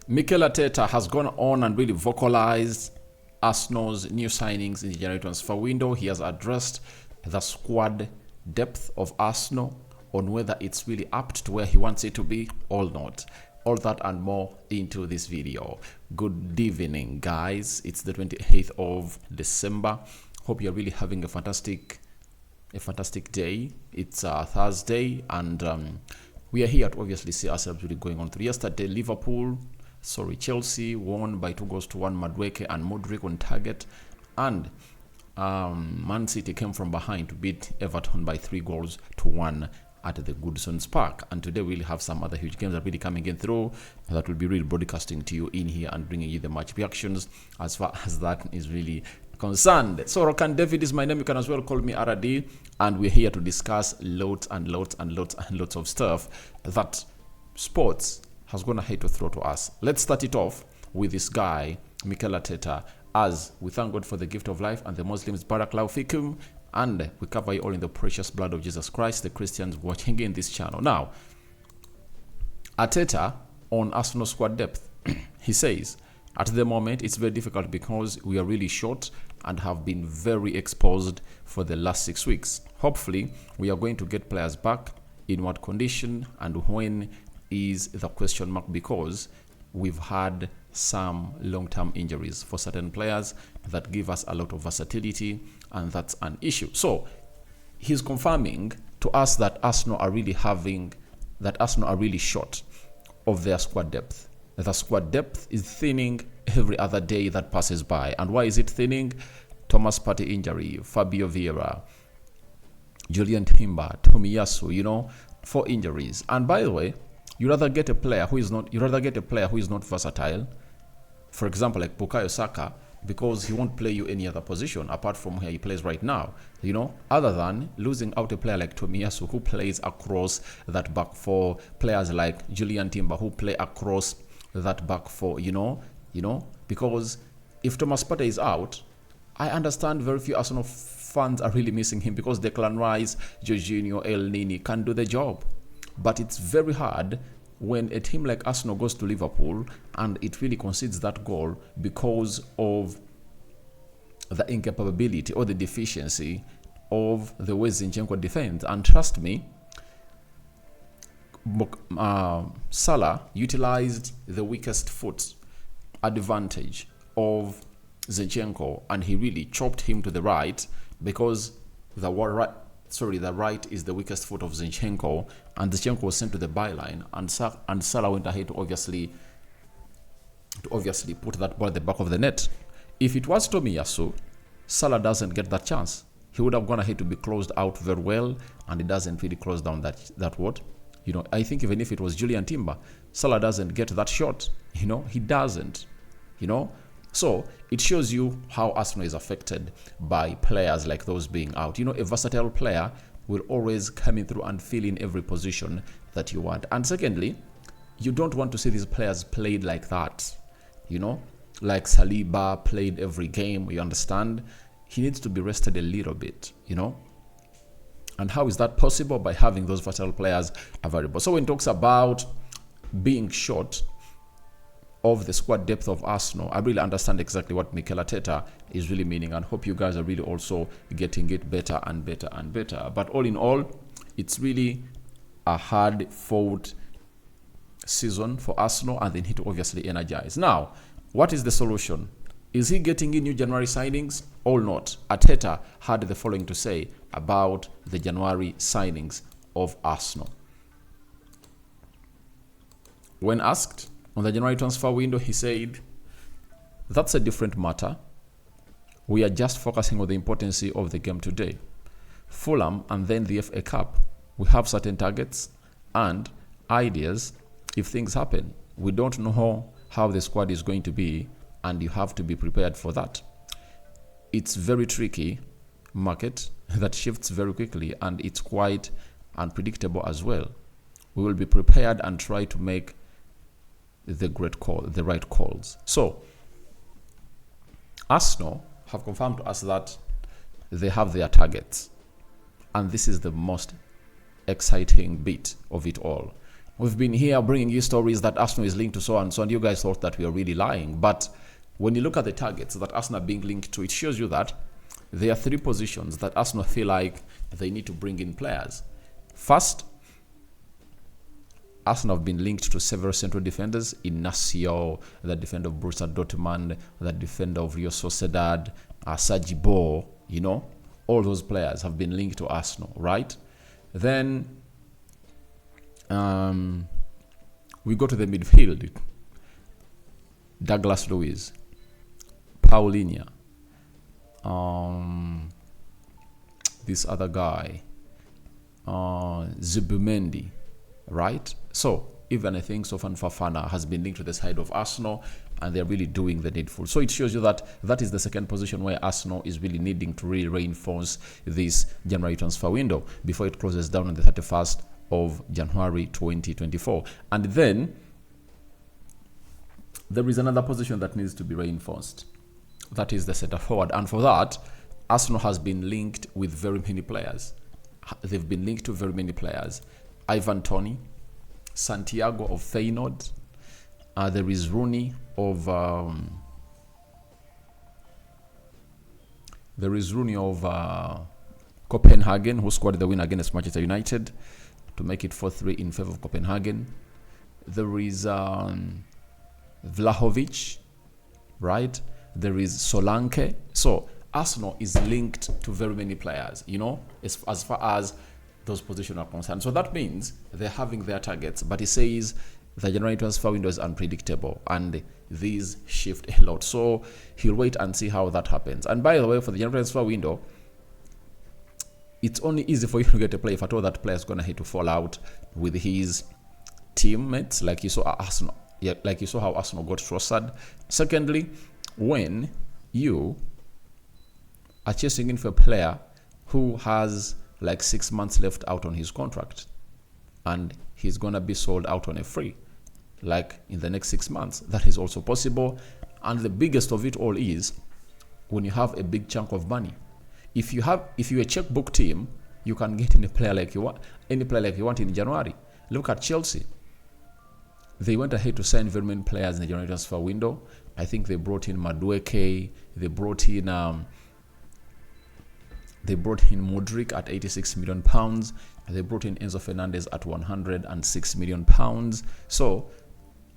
Mikel Arteta has gone on and really vocalized Arsenal's new signings in the January transfer window. He has addressed the squad depth of Arsenal on whether it's really apt to where he wants it to be or not. All that and more into this video. Good evening, guys. It's the 28th of December. Hope you're really having a fantastic day. It's Thursday, and we are here to obviously see ourselves really going on through. Yesterday, Chelsea won by 2-1. Madueke and Modric on target, and Man City came from behind to beat Everton by 3-1 at the Goodson's Park. And today we'll have some other huge games that are really coming in through that will be really broadcasting to you in here and bringing you the match reactions as far as that is really concerned. So Rokani David is my name. You can as well call me RD, and we're here to discuss loads of stuff that sports has gone ahead to throw to us. Let's start it off with this guy, Mikel Arteta, as we thank God for the gift of life and the Muslims, Barakallahu Fikum, and we cover you all in the precious blood of Jesus Christ, the Christians watching in this channel. Now, Arteta on Arsenal squad depth, he says, at the moment, it's very difficult because we are really short and have been very exposed for the last 6 weeks. Hopefully, we are going to get players back. In what condition and when is the question mark, because we've had some long-term injuries for certain players that give us a lot of versatility, and that's an issue. So he's confirming to us that Arsenal are really short of their squad depth. The squad depth is thinning every other day that passes by. And why is it thinning? Thomas Partey injury, Fabio Vieira, Julian Timber, Tomiyasu, 4 injuries. And by the way, you rather get a player who is not versatile, for example, like Bukayo Saka, because he won't play you any other position apart from where he plays right now, other than losing out a player like Tomiyasu who plays across that back four, players like Julian Timber who play across that back four, because if Thomas Partey is out, I understand very few Arsenal fans are really missing him because Declan Rice, Jorginho, El Nini can do the job. But it's very hard when a team like Arsenal goes to Liverpool and it really concedes that goal because of the incapability or the deficiency of the way Zinchenko defends. And trust me, Salah utilized the weakest foot advantage of Zinchenko, and he really chopped him to the right, because the right is the weakest foot of Zinchenko, and Zinchenko was sent to the byline, and Salah went ahead to obviously put that ball at the back of the net. If it was Tomiyasu, Salah doesn't get that chance. He would have gone ahead to be closed out very well, and it doesn't really close down that what. I think even if it was Julian Timber, Salah doesn't get that shot. He doesn't. So it shows you how Arsenal is affected by players like those being out. A versatile player will always come in through and fill in every position that you want. And secondly, you don't want to see these players played like that. Like Saliba played every game, you understand? He needs to be rested a little bit, And how is that possible? By having those versatile players available. So when he talks about being short of the squad depth of Arsenal, I really understand exactly what Mikel Arteta is really meaning, and hope you guys are really also getting it better and better and better. But all in all, it's really a hard-fought season for Arsenal, and they need to obviously energize. Now, what is the solution? Is he getting in new January signings or not? Arteta had the following to say about the January signings of Arsenal. When asked on the January transfer window, he said, "That's a different matter. We are just focusing on the importance of the game today. Fulham and then the FA Cup. We have certain targets and ideas if things happen. We don't know how the squad is going to be, and you have to be prepared for that. It's very tricky market that shifts very quickly, and it's quite unpredictable as well. We will be prepared and try to make the right calls." So Arsenal have confirmed to us that they have their targets, and this is the most exciting bit of it all. We've been here bringing you stories that Arsenal is linked to so and so, and you guys thought that we are really lying. But when you look at the targets that Arsenal are being linked to, it shows you that there are 3 positions that Arsenal feel like they need to bring in players. First, Arsenal have been linked to several central defenders. Inacio, the defender of Borussia Dortmund, the defender of Real Sociedad, Sajibo, all those players have been linked to Arsenal, right? Then we go to the midfield. Douglas Luiz, Paulinho, this other guy, Zubimendi, right? So even I think Sofan Fafana has been linked to the side of Arsenal, and they're really doing the needful. So it shows you that that is the second position where Arsenal is really needing to really reinforce this January transfer window before it closes down on the 31st of January 2024. And then there is another position that needs to be reinforced. That is the centre forward. And for that, Arsenal has been linked with very many players. They've been linked to very many players. Ivan Toney, Santiago of Feyenoord. There is Rooney of Copenhagen, who scored the win against Manchester United to make it 4-3 in favor of Copenhagen. There is Vlahovic, right? There is Solanke. So Arsenal is linked to very many players, as far as those positions are concerned. So that means they're having their targets, but he says the January transfer window is unpredictable and these shift a lot. So he'll wait and see how that happens. And by the way, for the January transfer window, it's only easy for you to get a player if at all that player is going to hate to fall out with his teammates, like you saw Arsenal. Yeah, like you saw how Arsenal got Trossard. Secondly, when you are chasing in for a player who has like 6 months left out on his contract and he's going to be sold out on a free, like in the next 6 months, that is also possible. And the biggest of it all is when you have a big chunk of money. If you're a checkbook team, you can get any player like you want in January. Look at Chelsea. They went ahead to sign very many players in the January transfer window. I think they brought in Madueke, they brought in Mudryk at £86 million. They brought in Enzo Fernandez at £106 million. So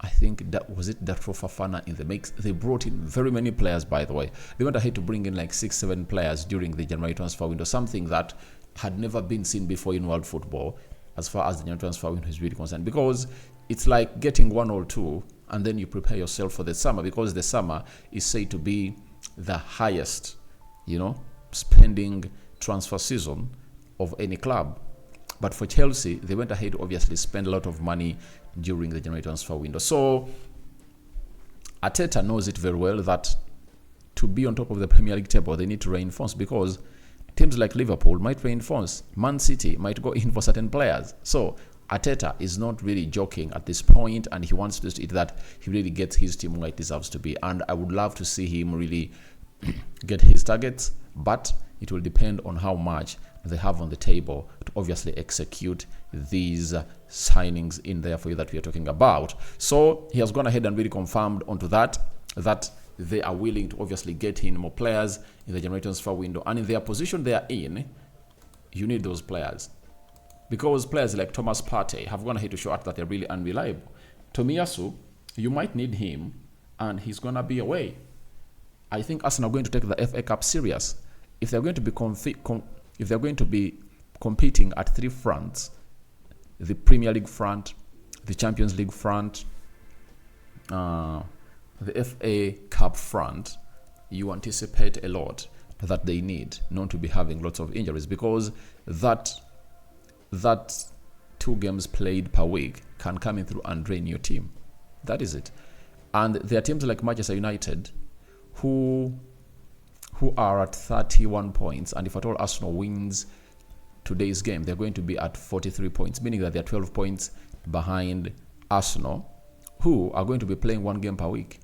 I think that was it. That for Fafana in the mix. They brought in very many players, by the way. They went ahead to bring in like 6-7 players during the January transfer window, something that had never been seen before in world football as far as the January transfer window is really concerned, because it's like getting 1 or 2 and then you prepare yourself for the summer, because the summer is said to be the highest, spending transfer season of any club. But for Chelsea, they went ahead to obviously spend a lot of money during the January transfer window. So Arteta knows it very well that to be on top of the Premier League table, they need to reinforce, because teams like Liverpool might reinforce. Man City might go in for certain players. So Arteta is not really joking at this point, and he wants to see that he really gets his team where it deserves to be. And I would love to see him really get his targets, but it will depend on how much they have on the table to obviously execute these signings in there for you that we are talking about. So he has gone ahead and really confirmed onto that they are willing to obviously get in more players in the January transfer window. And in their position they are in, you need those players, because players like Thomas Partey have gone ahead to show out that they're really unreliable. Tomiyasu, you might need him, and he's going to be away. I think Arsenal are going to take the FA Cup serious. If they're going to be competing at 3 fronts, the Premier League front, the Champions League front, the FA Cup front, you anticipate a lot that they need not to be having lots of injuries, because that 2 games played per week can come in through and drain your team. That is it. And there are teams like Manchester United who are at 31 points, and if at all Arsenal wins today's game, they're going to be at 43 points, meaning that they're 12 points behind Arsenal, who are going to be playing 1 game per week.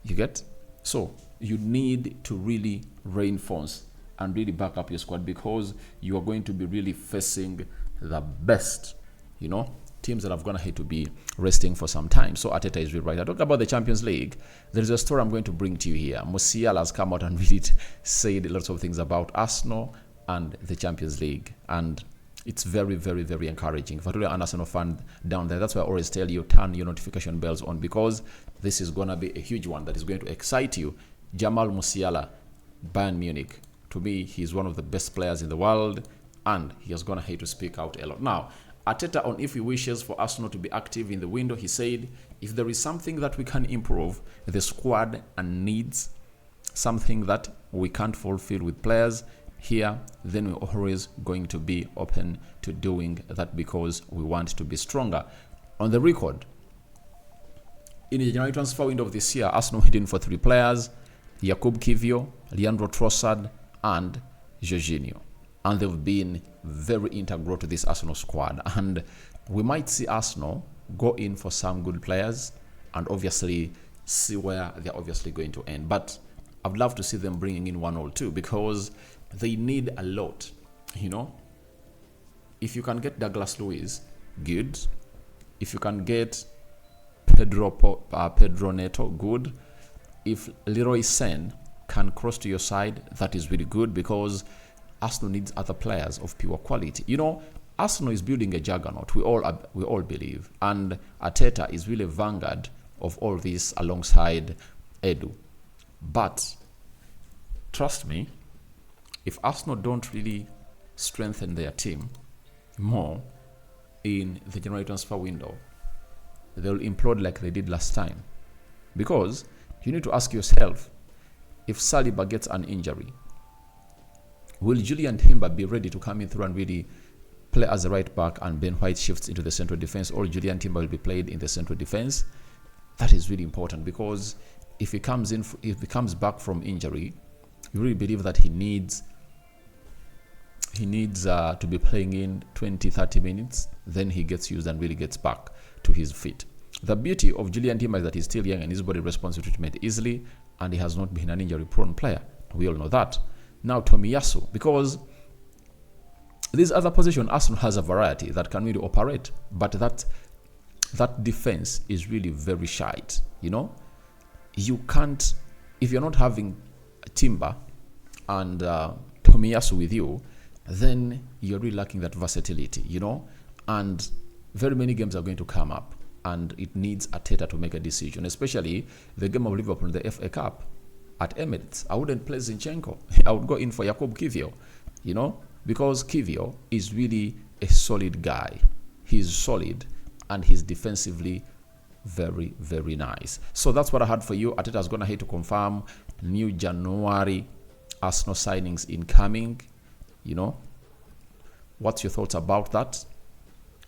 You get? So you need to really reinforce and really back up your squad, because you are going to be really facing the best, teams that have gone ahead to be resting for some time. So Arteta is really right. I talk about the Champions League. There is a story I'm going to bring to you here. Musiala has come out and really said lots of things about Arsenal and the Champions League. And it's very, very, very encouraging. If you're an Arsenal fan down there, that's why I always tell you, turn your notification bells on, because this is going to be a huge one that is going to excite you. Jamal Musiala, Bayern Munich. To me, he's one of the best players in the world, and he has gone ahead to speak out a lot. Now, Arteta, on if he wishes for Arsenal to be active in the window, he said, if there is something that we can improve, the squad and needs something that we can't fulfill with players here, then we're always going to be open to doing that because we want to be stronger. On the record, in the January transfer window of this year, Arsenal hit in for 3 players, Jakub Kiwior, Leandro Trossard, and Jorginho. And they've been very integral to this Arsenal squad. And we might see Arsenal go in for some good players and obviously see where they're obviously going to end. But I'd love to see them bringing in 1 or 2 because they need a lot. You know, if you can get Douglas Luiz, good. If you can get Pedro Neto, good. If Leroy Sen can cross to your side, that is really good because Arsenal needs other players of pure quality. You know, Arsenal is building a juggernaut. We all believe, and Arteta is really a vanguard of all this alongside Edu. But trust me, if Arsenal don't really strengthen their team more in the January transfer window, they'll implode like they did last time. Because you need to ask yourself, if Saliba gets an injury, will Julian Timber be ready to come in through and really play as a right back and Ben White shifts into the central defense, or Julian Timber will be played in the central defense? That is really important because if he comes back from injury, you really believe that he needs to be playing in 20-30 minutes, then he gets used and really gets back to his feet. The beauty of Julian Timber is that he's still young and his body responds to treatment easily, and he has not been an injury-prone player. We all know that. Now Tomiyasu, because this other position, Arsenal has a variety that can really operate, but that defense is really very shite. You know, you can't, if you're not having Timber and Tomiyasu with you, then you're really lacking that versatility, you know, and very many games are going to come up, and it needs Arteta to make a decision, especially the game of Liverpool in the FA Cup at Emirates. I wouldn't play Zinchenko. I would go in for Jakub Kiwior, you know, because Kiwior is really a solid guy. He's solid, and he's defensively very, very nice. So that's what I had for you. Arteta's going ahead to confirm new January Arsenal signings incoming. You know, what's your thoughts about that?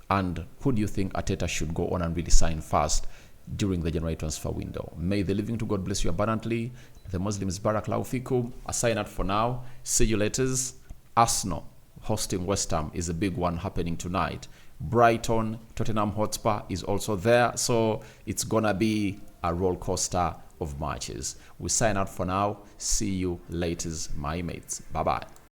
And who do you think Arteta should go on and really sign first during the January transfer window? May the living to God bless you abundantly. The Muslims Barakallahu Fikum. I sign out for now. See you later. Arsenal hosting West Ham is a big one happening tonight. Brighton, Tottenham Hotspur is also there. So it's going to be a roller coaster of matches. We sign out for now. See you later, my mates. Bye-bye.